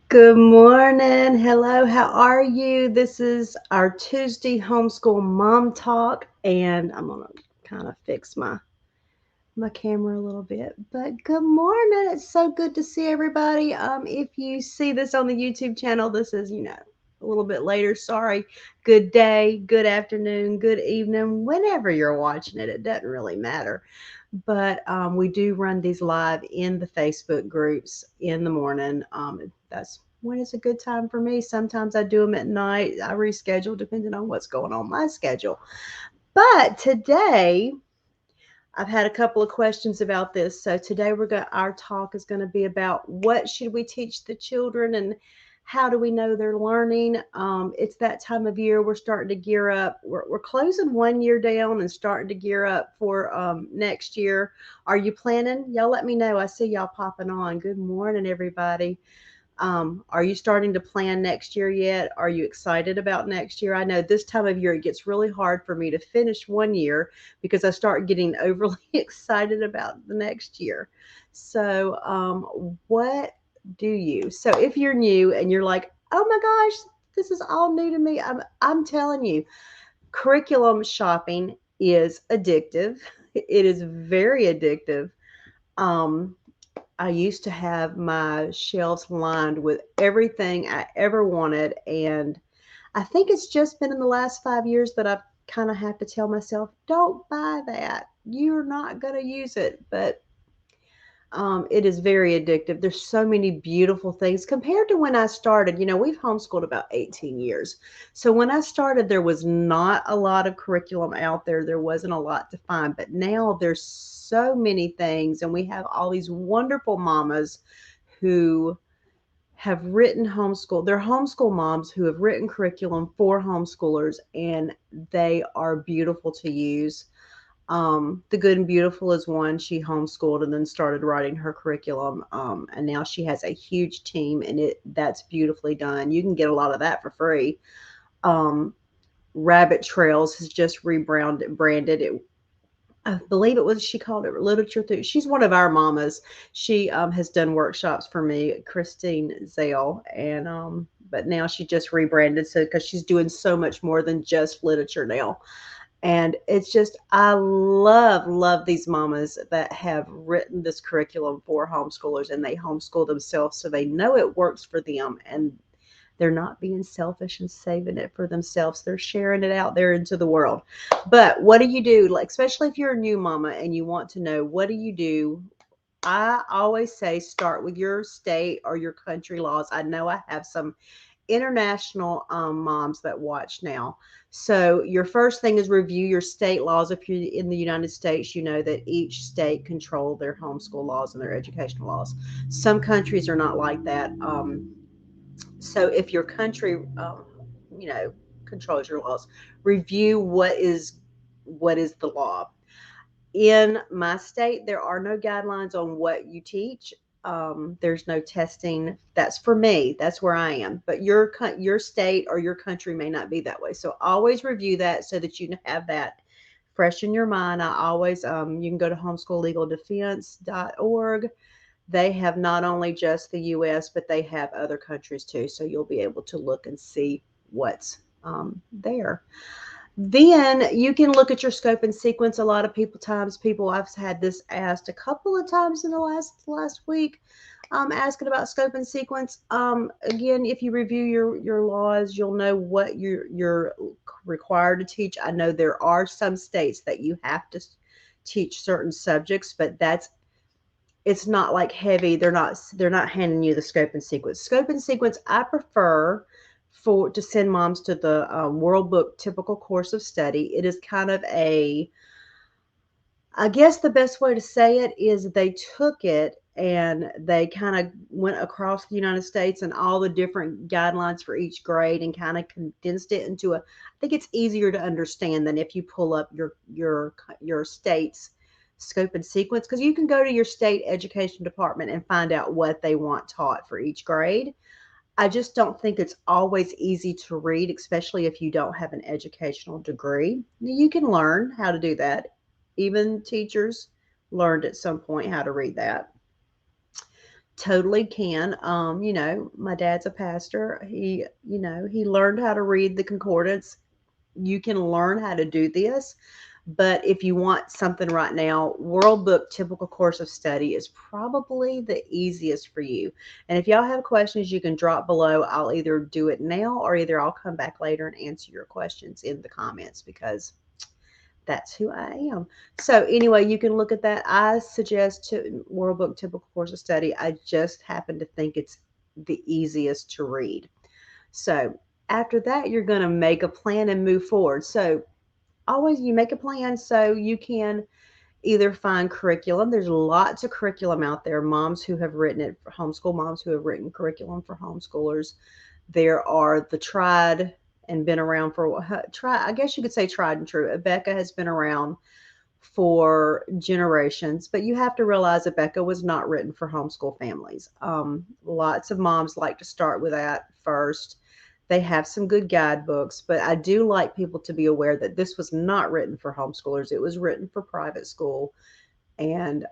Good morning. Hello, how are you? This is our Tuesday Homeschool Mom Talk, and I'm gonna kind of fix my camera a little bit. But good morning. It's so good to see everybody. If you see this on the YouTube channel, this is, a little bit later. Sorry. Good day, good afternoon, good evening, whenever you're watching it. It doesn't really matter. But we do run these live in the Facebook groups in the morning. That's when it's a good time for me. Sometimes I do them at night. I reschedule depending on what's going on my schedule. But today, I've had a couple of questions about this. So today our talk is going to be about what should we teach the children and how do we know they're learning? It's that time of year. We're starting to gear up. We're closing one year down and starting to gear up for next year. Are you planning? Y'all let me know. I see y'all popping on. Good morning, everybody. Are you starting to plan next year yet? Are you excited about next year? I know this time of year it gets really hard for me to finish one year because I start getting overly excited about the next year. So, what do you? So, if you're new and you're like, "Oh my gosh, this is all new to me," I'm telling you, curriculum shopping is addictive. It is very addictive. Um, I used to have my shelves lined with everything I ever wanted. And I think it's just been in the last 5 years that I've kind of have to tell myself, don't buy that. You're not going to use it. But it is very addictive. There's so many beautiful things compared to when I started. We've homeschooled about 18 years. So when I started, there was not a lot of curriculum out there. There wasn't a lot to find. But now there's so many things, and we have all these wonderful mamas who have written homeschool. They're homeschool moms who have written curriculum for homeschoolers, and they are beautiful to use. The Good and Beautiful is one. She homeschooled and then started writing her curriculum. And now she has a huge team, and that's beautifully done. You can get a lot of that for free. Um, Rabbit Trails has just branded it. I believe it was she called it literature through. She's one of our mamas. She has done workshops for me, Christine Zale, and but now she just rebranded so because she's doing so much more than just literature now. And it's just, I love these mamas that have written this curriculum for homeschoolers and they homeschool themselves so they know it works for them and they're not being selfish and saving it for themselves. They're sharing it out there into the world. But what do you do? Like, especially if you're a new mama and you want to know what do you do? I always say start with your state or your country laws. I know I have some international moms that watch now. So your first thing is review your state laws. If you're in the United States, you know that each state control their homeschool laws and their educational laws. Some countries are not like that. So if your country, you know, controls your laws, review what is the law. In my state, there are no guidelines on what you teach. There's no testing. That's for me. That's where I am. But your state or your country may not be that way. So always review that so that you have that fresh in your mind. I always you can go to homeschoollegaldefense.org. They have not only just the U.S., but they have other countries too. So you'll be able to look and see what's there. Then you can look at your scope and sequence. A lot of people I've had this asked a couple of times in the last week, asking about scope and sequence. Again, if you review your laws, you'll know what you're required to teach. I know there are some states that you have to teach certain subjects, but it's not like heavy. They're not handing you the scope and sequence. Scope and sequence I prefer for to send moms to the World Book Typical Course of Study. It is kind of I guess the best way to say it is they took it and they kind of went across the United States and all the different guidelines for each grade and kind of condensed it into I think it's easier to understand than if you pull up your state's scope and sequence because you can go to your state education department and find out what they want taught for each grade. I just don't think it's always easy to read, especially if you don't have an educational degree. You can learn how to do that. Even teachers learned at some point how to read that. totally can. My dad's a pastor. He learned how to read the concordance. You can learn how to do this. But if you want something right now, World Book Typical Course of Study is probably the easiest for you. And if y'all have questions, you can drop below. I'll either do it now or either I'll come back later and answer your questions in the comments because that's who I am. So anyway, you can look at that. I suggest to World Book Typical Course of Study. I just happen to think it's the easiest to read. So after that, you're going to make a plan and move forward. So always you make a plan so you can either find curriculum. There's lots of curriculum out there. Moms who have written it, homeschool moms who have written curriculum for homeschoolers. There are the tried and been around for I guess you could say tried and true. Becca has been around for generations, but you have to realize that Becca was not written for homeschool families. Lots of moms like to start with that first. They have some good guidebooks, but I do like people to be aware that this was not written for homeschoolers. It was written for private school. And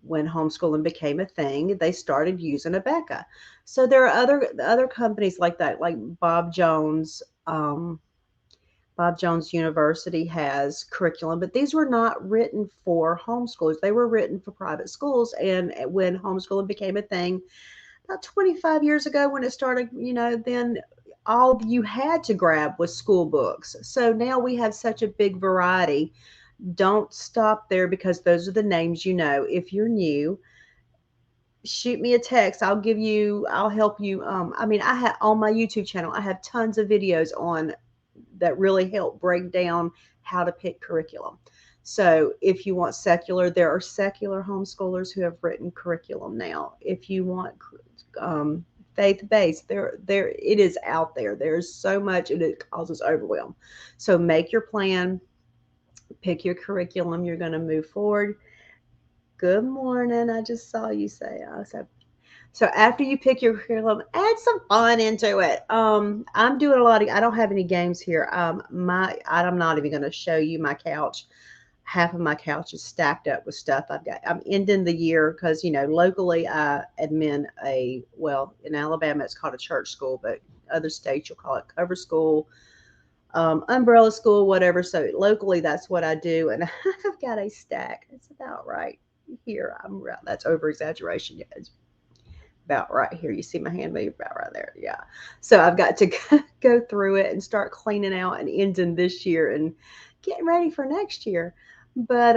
when homeschooling became a thing, they started using a Becca. So there are other companies like that, like Bob Jones. Bob Jones University has curriculum, but these were not written for homeschoolers. They were written for private schools. And when homeschooling became a thing, about 25 years ago when it started, then all you had to grab was school books. So now we have such a big variety. Don't stop there because those are the names you know. If you're new, shoot me a text. I'll help you. I have on my YouTube channel, I have tons of videos on that really help break down how to pick curriculum. So if you want secular, there are secular homeschoolers who have written curriculum now. If you want faith-based, there it is out there. There's so much and it causes overwhelm. So make your plan, pick your curriculum. You're going to move forward. Good morning. I just saw you say, so after you pick your curriculum, add some fun into it. I'm doing a lot of, I don't have any games here. I'm not even going to show you my couch. Half of my couch is stacked up with stuff I'm ending the year because, locally I admin in Alabama, it's called a church school, but other states you'll call it cover school, umbrella school, whatever. So locally that's what I do. And I've got a stack. It's about right here. That's over exaggeration. Yeah, it's about right here. You see my hand move about right there. Yeah. So I've got to go through it and start cleaning out and ending this year and getting ready for next year. But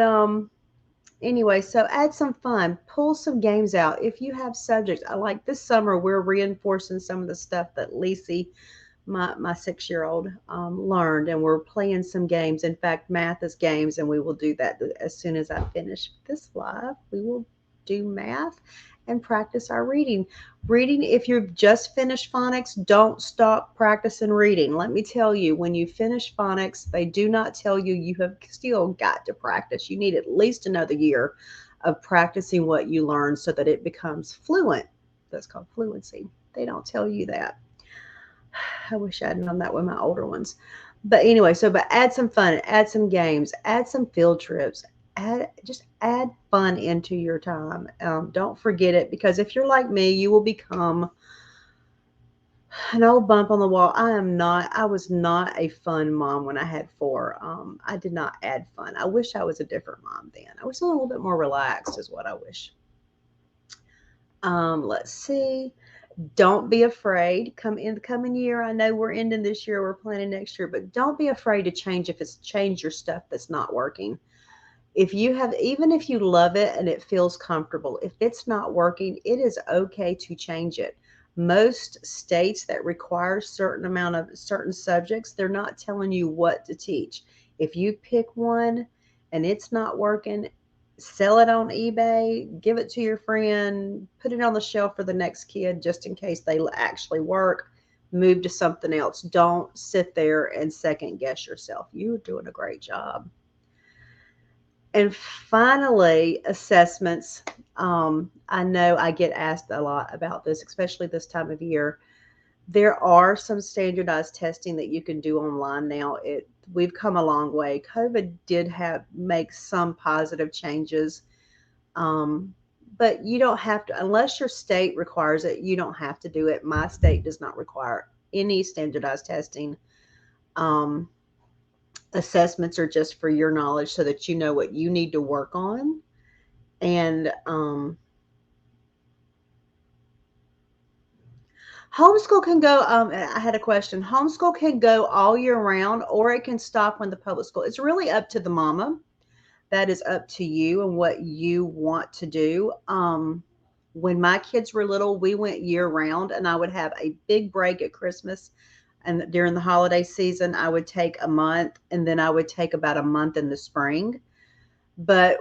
anyway, so add some fun, pull some games out. If you have subjects, I like this summer, we're reinforcing some of the stuff that Lacey, my 6-year-old, learned, and we're playing some games. In fact, math is games, and we will do that as soon as I finish this live. We will do math and practice our reading. Reading, if you've just finished phonics, don't stop practicing reading. Let me tell you, when you finish phonics, they do not tell you you have still got to practice. You need at least another year of practicing what you learn so that it becomes fluent. That's called fluency. They don't tell you that. I wish I'd known that with my older ones. But anyway, but add some fun, add some games, add some field trips, add fun into your time. Don't forget it, because if you're like me, you will become an old bump on the wall. I was not a fun mom when I had 4. I did not add fun. I wish I was a different mom then. I was a little bit more relaxed is what I wish. Let's see. Don't be afraid. Come in the coming year. I know we're ending this year, we're planning next year, but don't be afraid to change change your stuff that's not working. Even if you love it and it feels comfortable, if it's not working, it is okay to change it. Most states that require certain subjects, they're not telling you what to teach. If you pick one and it's not working, sell it on eBay, give it to your friend, put it on the shelf for the next kid just in case they actually work, move to something else. Don't sit there and second guess yourself. You're doing a great job. And finally, assessments. I know I get asked a lot about this, especially this time of year. There are some standardized testing that you can do online now. We've come a long way. COVID did make some positive changes, but you don't have to, unless your state requires it, you don't have to do it. My state does not require any standardized testing. Um, Assessments are just for your knowledge so that you know what you need to work on. And homeschool can go, I had a question. Homeschool can go all year round, or it can stop when the public school. It's really up to the mama. That is up to you and what you want to do. When my kids were little, we went year round, and I would have a big break at Christmas. And during the holiday season, I would take a month, and then I would take about a month in the spring. But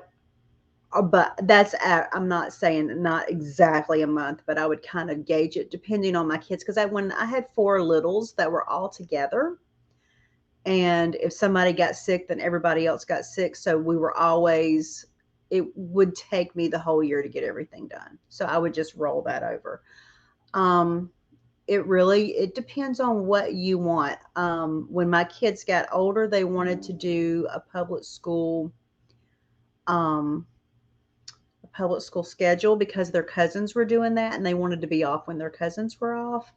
that's I'm not saying not exactly a month, but I would kind of gauge it depending on my kids, because when I had four littles that were all together, and if somebody got sick, then everybody else got sick. So we were always, it would take me the whole year to get everything done. So I would just roll that over. Um, it depends on what you want. When my kids got older, they wanted to do um, a public school schedule because their cousins were doing that, and they wanted to be off when their cousins were off.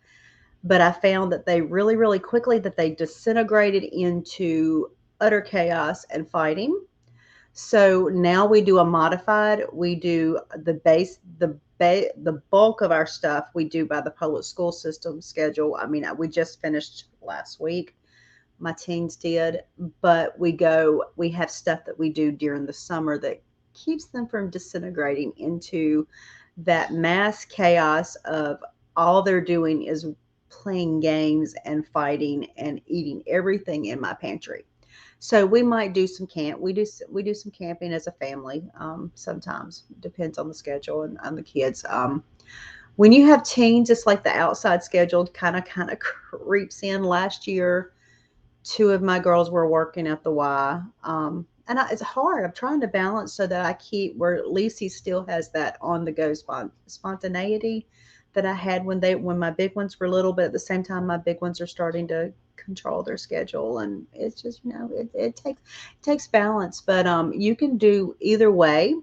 But I found that they really, really quickly that they disintegrated into utter chaos and fighting. So now we do a modified. We do the bulk of our stuff we do by the public school system schedule. I mean, we just finished last week. My teens did, but we have stuff that we do during the summer that keeps them from disintegrating into that mass chaos of all they're doing is playing games and fighting and eating everything in my pantry. So we might do some camp. We do some camping as a family. Sometimes depends on the schedule and on the kids. When you have teens, it's like the outside schedule kind of creeps in. Last year, two of my girls were working at the Y. It's hard. I'm trying to balance so that I keep where Lacey still has that on the go spontaneity that I had when my big ones were little, but at the same time my big ones are starting to control their schedule, and it's just it takes balance. But you can do either way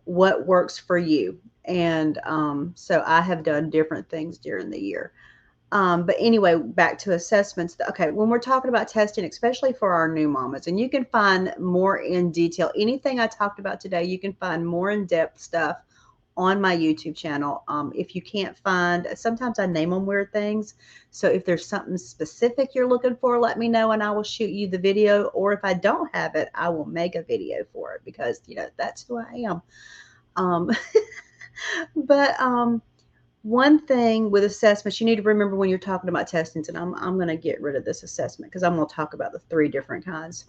what works for you. And so I have done different things during the year. But anyway, back to assessments. Okay, when we're talking about testing, especially for our new mamas, and you can find more in detail, anything I talked about today, you can find more in-depth stuff on my YouTube channel. If you can't find, sometimes I name them weird things. So if there's something specific you're looking for, let me know and I will shoot you the video. Or if I don't have it, I will make a video for it because, that's who I am. Um, but one thing with assessments, you need to remember when you're talking about testings, and I'm going to get rid of this assessment because I'm going to talk about the three different kinds.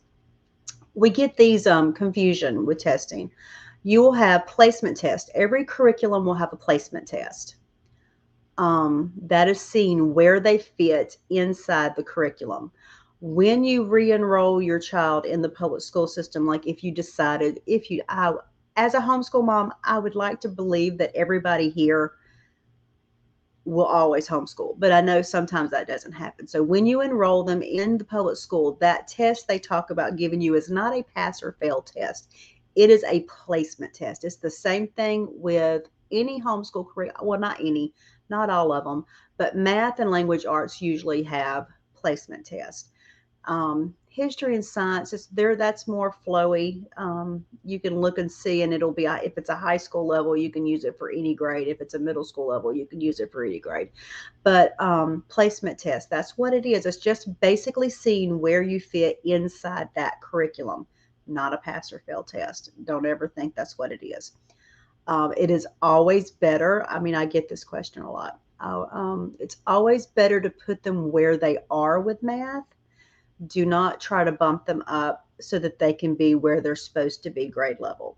We get these confusion with testing. You will have placement tests. Every curriculum will have a placement test. That is seeing where they fit inside the curriculum. When you re-enroll your child in the public school system, like if you decided, as a homeschool mom, I would like to believe that everybody here will always homeschool, but I know sometimes that doesn't happen. So when you enroll them in the public school, that test they talk about giving you is not a pass or fail test. It is a placement test. It's the same thing with any homeschool curriculum. Well, not all of them, but math and language arts usually have placement tests. History and science is there. That's more flowy. You can look and see, and it'll be, if it's a high school level, you can use it for any grade. If it's a middle school level, you can use it for any grade. But placement test, that's what it is. It's just basically seeing where you fit inside that curriculum, not a pass or fail test. Don't ever think that's what it is. It is always better. I mean, I get this question a lot. It's always better to put them where they are with math. Do not try to bump them up so that they can be where they're supposed to be grade level.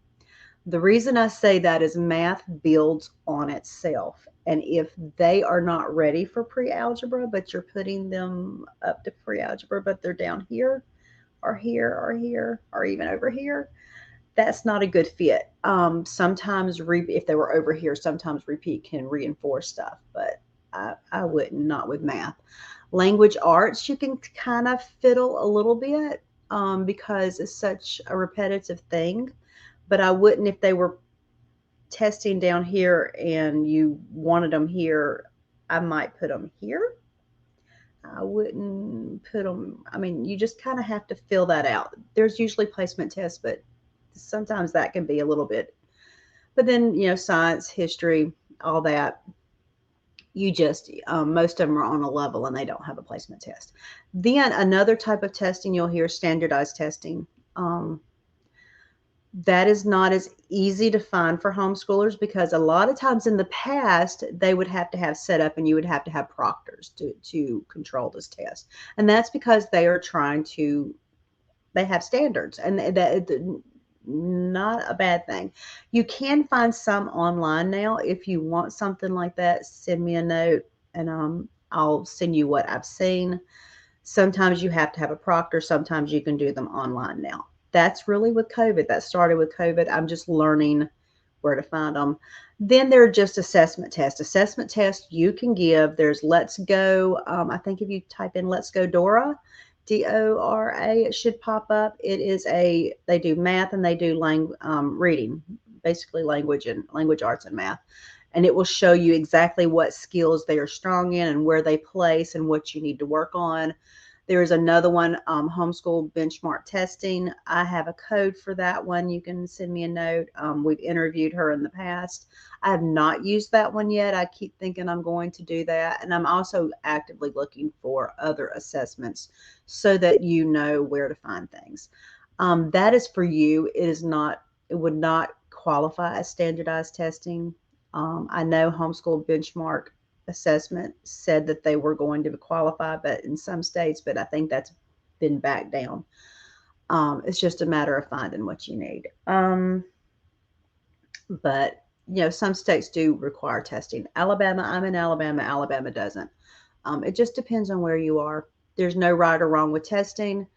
The reason I say that is math builds on itself. And if they are not ready for pre-algebra, but you're putting them up to pre-algebra, but they're down here or here or here or even over here, that's not a good fit. Sometimes if they were over here, sometimes repeat can reinforce stuff, but I wouldn't, not with math. Language arts, you can kind of fiddle a little bit because it's such a repetitive thing, but I wouldn't if they were testing down here and you wanted them here, I might put them here. I wouldn't put them, I mean, you just kind of have to fill that out. There's usually placement tests, but sometimes that can be a little bit. But then, science, history, all that, you just, most of them are on a level and they don't have a placement test. Then another type of testing you'll hear, standardized testing. That is not as easy to find for homeschoolers because a lot of times in the past, they would have to have set up and you would have to have proctors to control this test. And that's because they are trying to, they have standards, and that not a bad thing. You can find some online now. If you want something like that, send me a note and I'll send you what I've seen. Sometimes you have to have a proctor. Sometimes you can do them online now. That's really with COVID. That started with COVID. I'm just learning where to find them. Then there are just assessment tests. Assessment tests you can give. There's Let's Go. I think if you type in Let's Go Dora, Dora, it should pop up. It is they do math and they do reading, basically language arts and math. And it will show you exactly what skills they are strong in and where they place and what you need to work on. There is another one, homeschool benchmark testing. I have a code for that one. You can send me a note. We've interviewed her in the past. I have not used that one yet. I keep thinking I'm going to do that. And I'm also actively looking for other assessments so that you know where to find things. That is for you. It would not qualify as standardized testing. I know homeschool benchmark assessment said that they were going to qualify, but in some states, but I think that's been backed down. It's just a matter of finding what you need. But some states do require testing. Alabama, I'm in Alabama. Alabama doesn't. It just depends on where you are. There's no right or wrong with testing.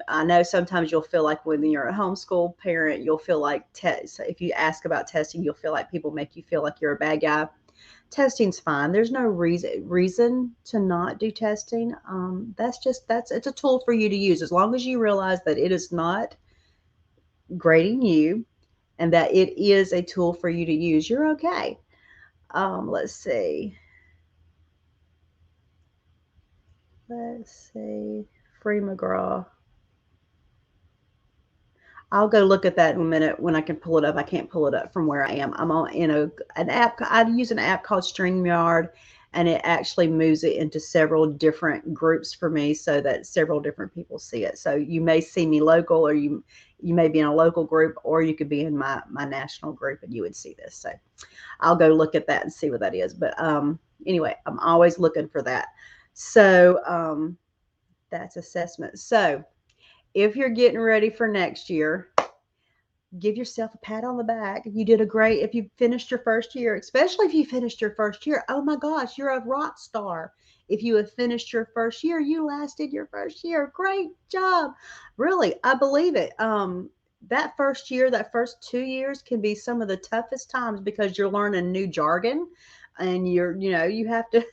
I know sometimes you'll feel like when you're a homeschool parent, you'll feel like if you ask about testing, you'll feel like people make you feel like you're a bad guy. Testing's fine. There's no reason to not do testing. It's a tool for you to use as long as you realize that it is not grading you and that it is a tool for you to use. You're okay. Let's see. Free McGraw. I'll go look at that in a minute when I can pull it up. I can't pull it up from where I am. I'm on an app. I use an app called StreamYard, and it actually moves it into several different groups for me so that several different people see it. So you may see me local, or you may be in a local group, or you could be in my national group and you would see this. So I'll go look at that and see what that is. But anyway, I'm always looking for that. So that's assessment. So if you're getting ready for next year, give yourself a pat on the back. You did if you finished your first year, especially if you finished your first year, oh my gosh, you're a rock star. If you have finished your first year, you lasted your first year. Great job. Really, I believe it. That first year, that first 2 years can be some of the toughest times because you're learning new jargon and you have to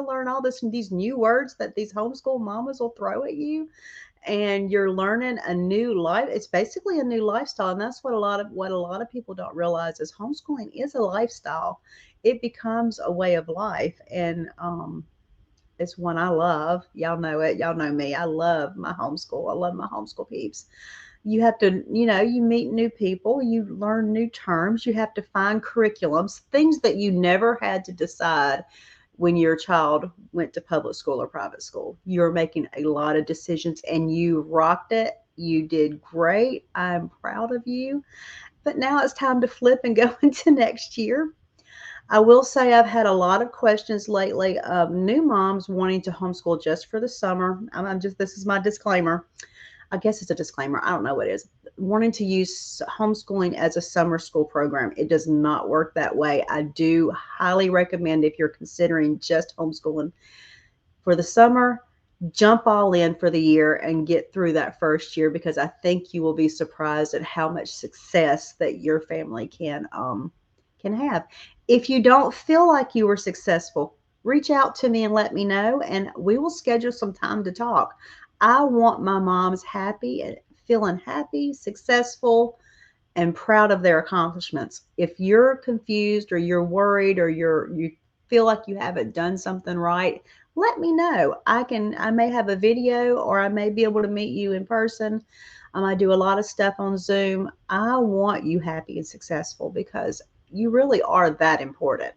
learn all these new words that these homeschool mamas will throw at you. And you're learning a new life. It's basically a new lifestyle. And that's what a lot of people don't realize is homeschooling is a lifestyle. It becomes a way of life. And it's one I love. Y'all know it. Y'all know me. I love my homeschool. I love my homeschool peeps. You have to, you meet new people, you learn new terms, you have to find curriculums, things that you never had to decide when your child went to public school or private school. You're making a lot of decisions and you rocked it. You did great. I'm proud of you. But now it's time to flip and go into next year. I will say I've had a lot of questions lately of new moms wanting to homeschool just for the summer. This is my disclaimer. I guess it's a disclaimer. I don't know what it is. Wanting to use homeschooling as a summer school program. It does not work that way. I do highly recommend if you're considering just homeschooling for the summer, jump all in for the year and get through that first year, because I think you will be surprised at how much success that your family can have. If you don't feel like you were successful, reach out to me and let me know, and we will schedule some time to talk. I want my moms happy and feeling happy, successful, and proud of their accomplishments. If you're confused or you're worried or you feel like you haven't done something right, let me know. I may have a video or I may be able to meet you in person. I do a lot of stuff on Zoom. I want you happy and successful because you really are that important.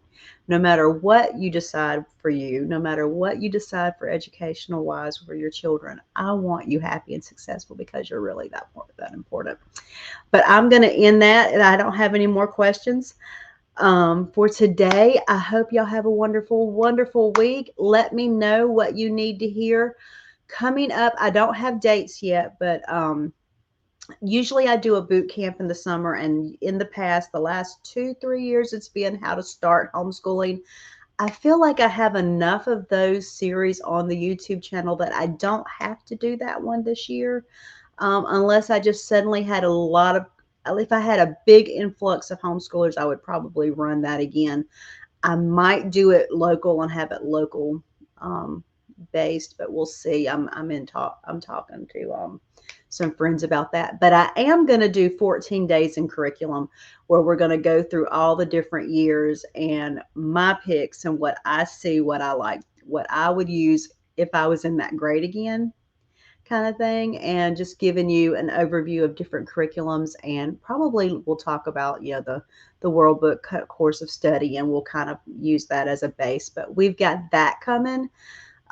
No matter what you decide for you, no matter what you decide for educational wise for your children, I want you happy and successful because you're really that important. But I'm going to end that, and I don't have any more questions for today. I hope y'all have a wonderful, wonderful week. Let me know what you need to hear coming up. I don't have dates yet, but usually I do a boot camp in the summer, and in the past, the last 2, 3 years, it's been how to start homeschooling. I feel like I have enough of those series on the YouTube channel that I don't have to do that one this year, unless I just suddenly had a lot of, if I had a big influx of homeschoolers, I would probably run that again. I might do it local and have it local based, but we'll see. I'm talking to some friends about that. But I am going to do 14 days in curriculum where we're going to go through all the different years and my picks and what I see, what I like, what I would use if I was in that grade again, kind of thing, and just giving you an overview of different curriculums, and probably we'll talk about the World Book course of study, and we'll kind of use that as a base. But we've got that coming.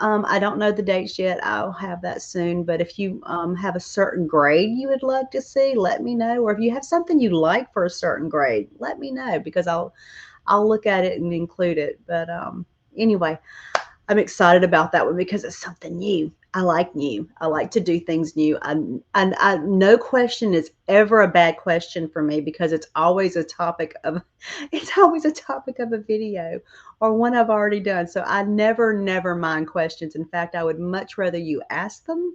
I don't know the dates yet. I'll have that soon. But if you have a certain grade you would love to see, let me know. Or if you have something you like for a certain grade, let me know, because I'll look at it and include it. But anyway, I'm excited about that one because it's something new. I like new. I like to do things new. No question is ever a bad question for me because it's always a topic of, it's always a topic of a video or one I've already done. So I never mind questions. In fact, I would much rather you ask them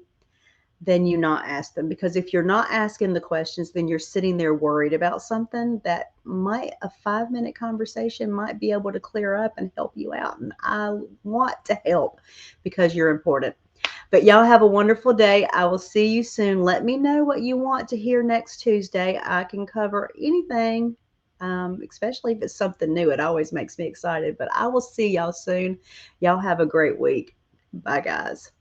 than you not ask them, because if you're not asking the questions, then you're sitting there worried about something that might, a 5-minute conversation might be able to clear up and help you out. And I want to help because you're important. But y'all have a wonderful day. I will see you soon. Let me know what you want to hear next Tuesday. I can cover anything, especially if it's something new. It always makes me excited. But I will see y'all soon. Y'all have a great week. Bye, guys.